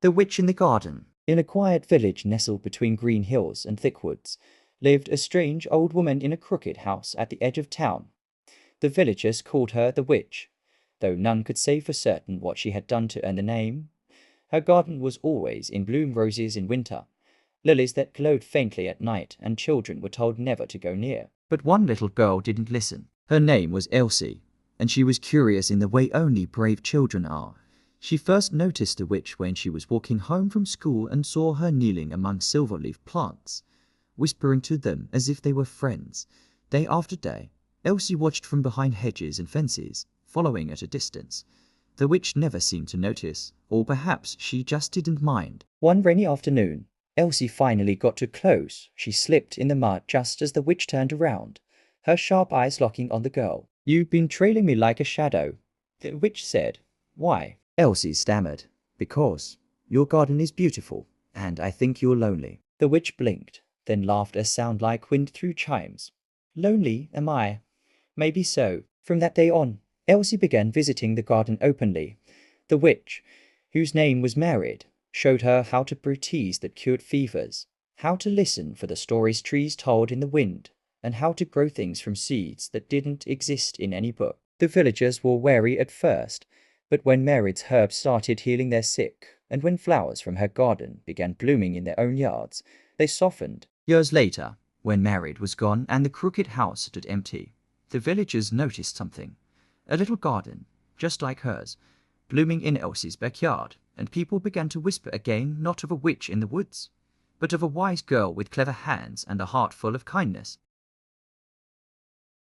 The Witch in the Garden. In a quiet village nestled between green hills and thick woods, lived a strange old woman in a crooked house at the edge of town. The villagers called her the Witch, though none could say for certain what she had done to earn the name. Her garden was always in bloom, roses in winter, lilies that glowed faintly at night, and children were told never to go near. But one little girl didn't listen. Her name was Elsie, and she was curious in the way only brave children are. She first noticed the witch when she was walking home from school and saw her kneeling among silver-leaf plants, whispering to them as if they were friends. Day after day, Elsie watched from behind hedges and fences, following at a distance. The witch never seemed to notice, or perhaps she just didn't mind. One rainy afternoon, Elsie finally got too close. She slipped in the mud just as the witch turned around, her sharp eyes locking on the girl. "You've been trailing me like a shadow," the witch said. "Why?" Elsie stammered. "Because your garden is beautiful, and I think you're lonely." The witch blinked, then laughed a sound like wind through chimes. "Lonely, am I? Maybe so." From that day on, Elsie began visiting the garden openly. The witch, whose name was Married, showed her how to brew teas that cured fevers, how to listen for the stories trees told in the wind, and how to grow things from seeds that didn't exist in any book. The villagers were wary at first, but when Mary's herbs started healing their sick, and when flowers from her garden began blooming in their own yards, they softened. Years later, when Married was gone and the crooked house stood empty, the villagers noticed something. A little garden, just like hers, blooming in Elsie's backyard, and people began to whisper again, not of a witch in the woods, but of a wise girl with clever hands and a heart full of kindness.